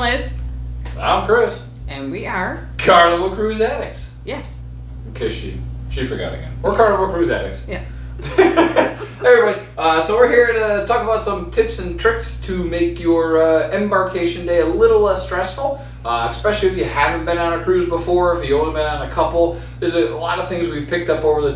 Liz. I'm Chris. And we are Carnival Cruise Addicts. Yes. In case she forgot again. We're Carnival Cruise Addicts. Yeah. Everybody, so we're here to talk about some tips and tricks to make your embarkation day a little less stressful, especially if you haven't been on a cruise before, if you've only been on a couple. There's a lot of things we've picked up over the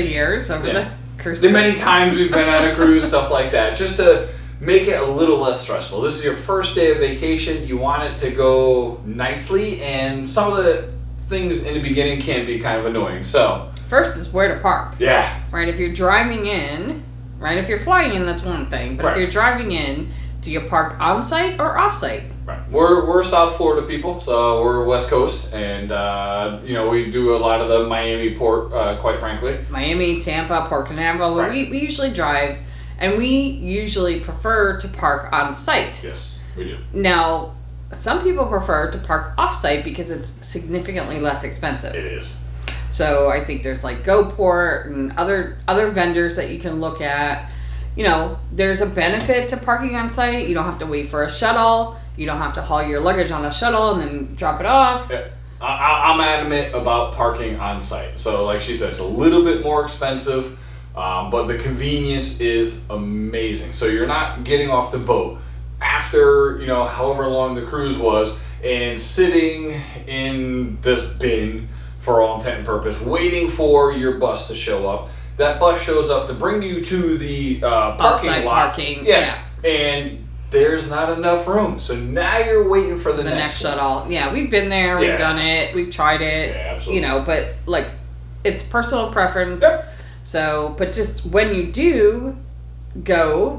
years, the cruises. The many times we've been on a cruise, stuff like that, just to make it a little less stressful. This is your first day of vacation. You want it to go nicely, and some of the things in the beginning can be kind of annoying. So first is where to park. Yeah. Right, if you're driving in, right, if you're flying in, that's one thing. But if you're driving in, do you park on-site or off-site? Right. We're South Florida people, so we're West Coast, and we do a lot of the Miami port, quite frankly. Miami, Tampa, Port Canaveral. Right. We usually drive, and we usually prefer to park on-site. Yes, we do. Now, some people prefer to park off-site because it's significantly less expensive. It is. So I think there's like GoPort and other vendors that you can look at. You know, there's a benefit to parking on site. You don't have to wait for a shuttle. You don't have to haul your luggage on a shuttle and then drop it off. Yeah. I'm adamant about parking on site. So like she said, it's a little bit more expensive, but the convenience is amazing. So you're not getting off the boat after, however long the cruise was and sitting in this bin for all intent and purpose, waiting for your bus to show up. That bus shows up to bring you to the parking lot. Yeah. And there's not enough room. So now you're waiting for the next shuttle. Yeah, we've been there. We've done it. We've tried it. Yeah, absolutely. But like, it's personal preference. Yep. So, but just when you do go,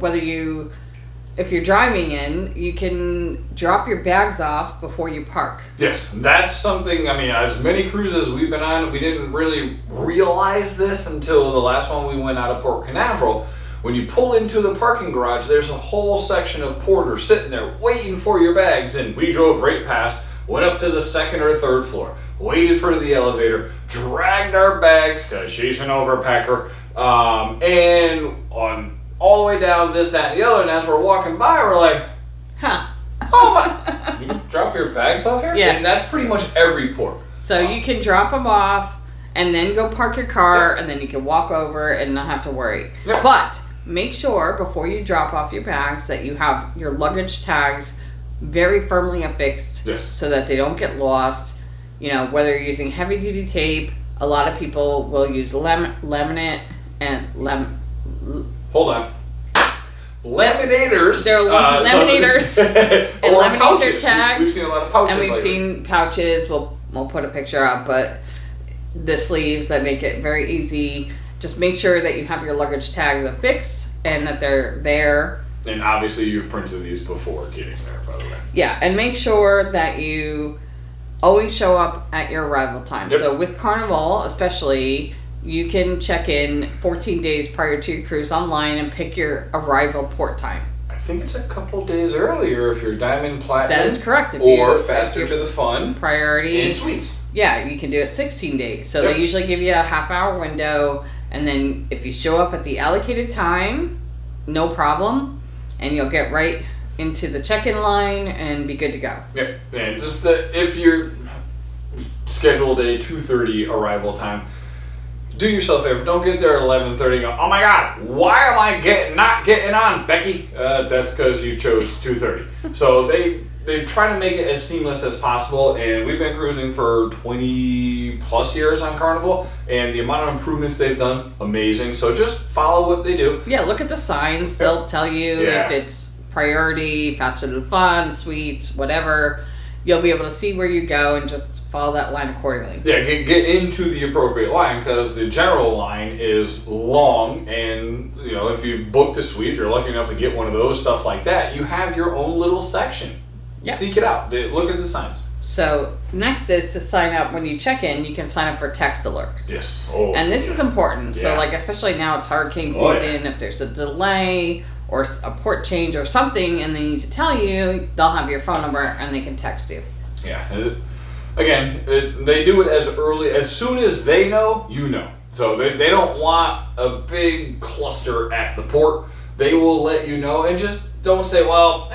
if you're driving in, you can drop your bags off before you park. Yes, that's something, as many cruises we've been on, we didn't really realize this until the last one we went out of Port Canaveral. When you pull into the parking garage, there's a whole section of porters sitting there waiting for your bags, and we drove right past, went up to the second or third floor, waited for the elevator, dragged our bags, because she's an overpacker, and on all the way down this, that, and the other, and as we're walking by, we're like, oh my, you can drop your bags off here? Yes. And that's pretty much every port. So you can drop them off and then go park your car, and then you can walk over and not have to worry. Yep. But make sure before you drop off your bags that you have your luggage tags very firmly affixed, yes, so that they don't get lost. Whether you're using heavy duty tape, a lot of people will use laminate and hold on. Laminators. They're laminators and or laminate pouches. their tags. We've seen a lot of pouches. And we've lately. seen pouches. We'll put a picture up, but the sleeves that make it very easy. Just make sure that you have your luggage tags affixed and that they're there. And obviously you've printed these before getting there, by the way. Yeah, and make sure that you always show up at your arrival time. Yep. So with Carnival, especially, you can check in 14 days prior to your cruise online and pick your arrival port time. I think it's a couple days earlier if you're Diamond, Platinum. That is correct. Or Faster to the Fun. Priority. And Suites. Yeah, you can do it 16 days. So Yep. they usually give you a half-hour window, and then if you show up at the allocated time, no problem, and you'll get right into the check-in line and be good to go. Yeah, and just if you're scheduled a 2:30 arrival time, do yourself a favor. Don't get there at 11:30 and go, oh my God, why am I not getting on, Becky? That's because you chose 2:30. So they try to make it as seamless as possible, and we've been cruising for 20 plus years on Carnival, and the amount of improvements they've done, amazing. So just follow what they do. Yeah, look at the signs. They'll tell you if it's priority, faster than fun, suites, whatever. You'll be able to see where you go and just follow that line accordingly. Yeah, get into the appropriate line, because the general line is long, and if you've booked a suite, if you're lucky enough to get one of those, stuff like that, you have your own little section. Yep. Seek it out. Look at the signs. So next is to sign up. When you check in, you can sign up for text alerts. Yes. Oh, and this is important. Yeah. So especially now it's hurricane season. If there's a delay or a port change or something and they need to tell you, they'll have your phone number and they can text you. Yeah. Again, they do it as soon as they know, you know. So they don't want a big cluster at the port. They will let you know, and just don't say, well,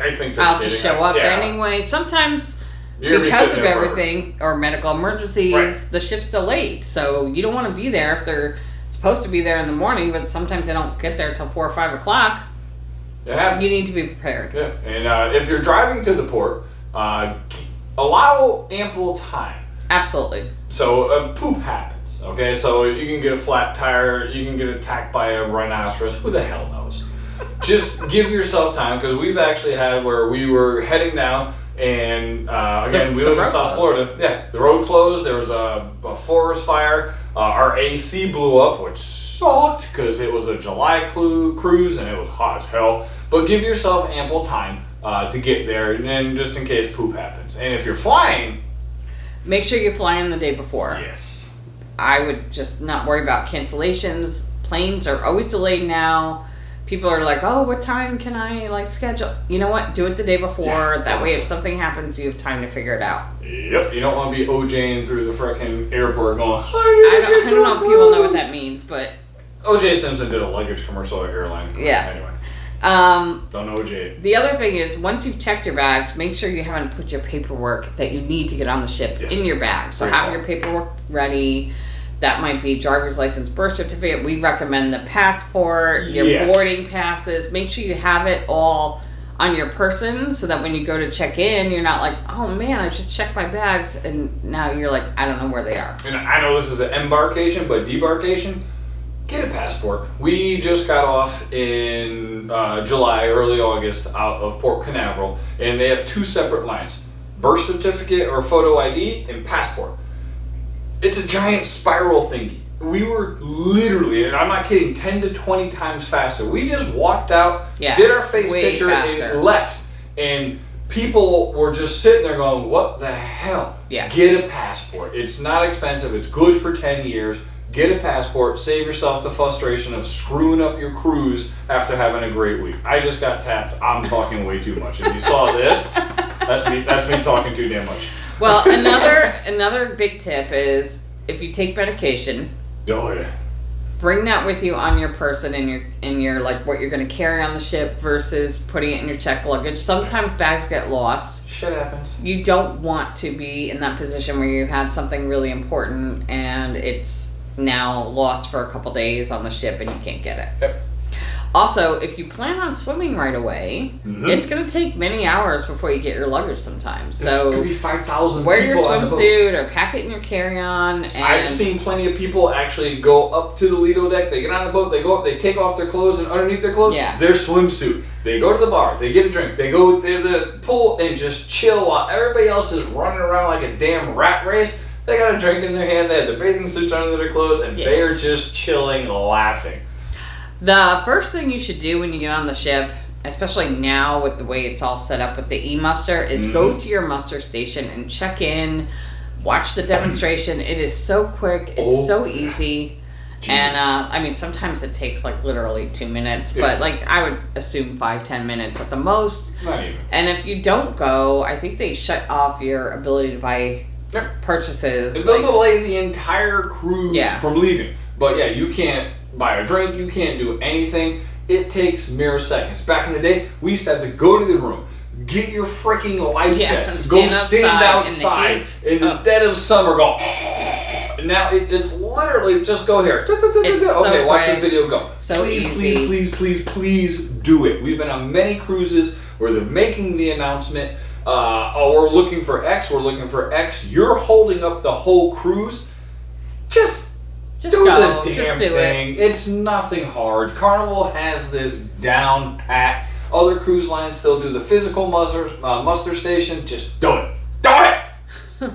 I think they're I'll kidding. just show up anyway. Sometimes because of everything or medical emergencies, the ship's delayed. So you don't want to be there if they're supposed to be there in the morning, but sometimes they don't get there till 4 or 5 o'clock. It happens. You need to be prepared. Yeah, and if you're driving to the port, allow ample time. Absolutely. So poop happens, okay? So you can get a flat tire, you can get attacked by a rhinoceros, who the hell knows? Just give yourself time, because we've actually had where we were heading down, and again, we live in South Florida. Yeah, the road closed, there was a forest fire, our AC blew up, which sucked, because it was a July cruise, and it was hot as hell. But give yourself ample time to get there, and just in case poop happens. And if you're flying... Make sure you fly in the day before. Yes. I would just not worry about cancellations. Planes are always delayed now. People are like, oh, what time can I schedule? You know what? Do it the day before. Yeah, that way if something happens, you have time to figure it out. Yep. You don't want to be OJing through the frickin' airport going, I don't know if people know what that means, but... O.J. Simpson did a luggage commercial at airline. Yes. Anyway. Don't OJ. The other thing is, once you've checked your bags, make sure you haven't put your paperwork that you need to get on the ship in your bag. So have your paperwork ready. That might be driver's license, birth certificate. We recommend the passport, your boarding passes. Make sure you have it all on your person so that when you go to check in, you're not like, oh man, I just checked my bags, and now you're like, I don't know where they are. And I know this is an embarkation, but debarkation, get a passport. We just got off in July, early August, out of Port Canaveral, and they have 2 separate lines: birth certificate or photo ID and passport. It's a giant spiral thingy. We were literally, and I'm not kidding, 10 to 20 times faster. We just walked out, did our face picture, and left. And people were just sitting there going, what the hell? Yeah. Get a passport. It's not expensive. It's good for 10 years. Get a passport. Save yourself the frustration of screwing up your cruise after having a great week. I just got tapped. I'm talking way too much. If you saw this, that's me talking too damn much. Well, another big tip is if you take medication, bring that with you on your person in your like what you're going to carry on the ship versus putting it in your checked luggage. Sometimes bags get lost. Shit happens. You don't want to be in that position where you had something really important and it's now lost for a couple days on the ship and you can't get it. Yep. Also, if you plan on swimming right away, it's going to take many hours before you get your luggage sometimes. So it could be 5,000 wear your swimsuit or pack it in your carry-on. And I've seen plenty of people actually go up to the Lido deck, they get on the boat, they go up, they take off their clothes, and underneath their clothes, their swimsuit. They go to the bar, they get a drink, they go to the pool and just chill while everybody else is running around like a damn rat race. They got a drink in their hand, they have their bathing suits under their clothes, and they're just chilling, laughing. The first thing you should do when you get on the ship, especially now with the way it's all set up with the e-muster, is go to your muster station and check in, watch the demonstration. It is so quick, it's so easy. Jesus. And sometimes it takes like literally 2 minutes, but like I would assume 5-10 minutes at the most. Not even. And if you don't go, I think they shut off your ability to buy purchases. They'll delay the entire cruise from leaving. But you can't buy a drink, you can't do anything. It takes mere seconds. Back in the day, we used to have to go to the room, get your freaking life vest, go stand outside in the dead of summer, go. Now it's literally just go here. Okay, watch this video, go. So Please do it. We've been on many cruises where they're making the announcement. We're looking for X. We're looking for X. You're holding up the whole cruise. Just do go. the damn Just do thing. It's nothing hard. Carnival has this down pat. Other cruise lines still do the physical muster station. Just do it. Do it!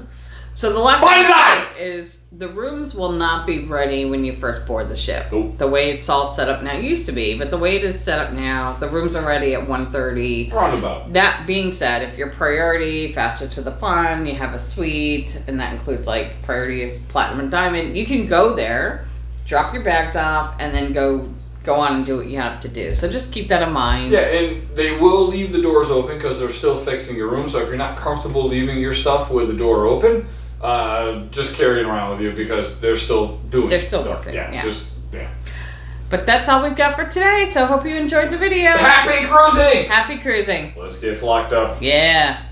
So the last thing is the rooms will not be ready when you first board the ship. Nope. The way it's all set up now, it used to be, but the way it is set up now, the rooms are ready at 1:30. Roundabout. That being said, if your priority, faster to the fun, you have a suite, and that includes like priority is platinum and diamond, you can go there, drop your bags off, and then go on and do what you have to do. So just keep that in mind. Yeah, and they will leave the doors open because they're still fixing your room. So if you're not comfortable leaving your stuff with the door open, just carry it around with you because they're still doing They're still stuff. working. Yeah. But that's all we've got for today, so hope you enjoyed the video. Happy cruising! Happy cruising. Let's get flocked up. Yeah.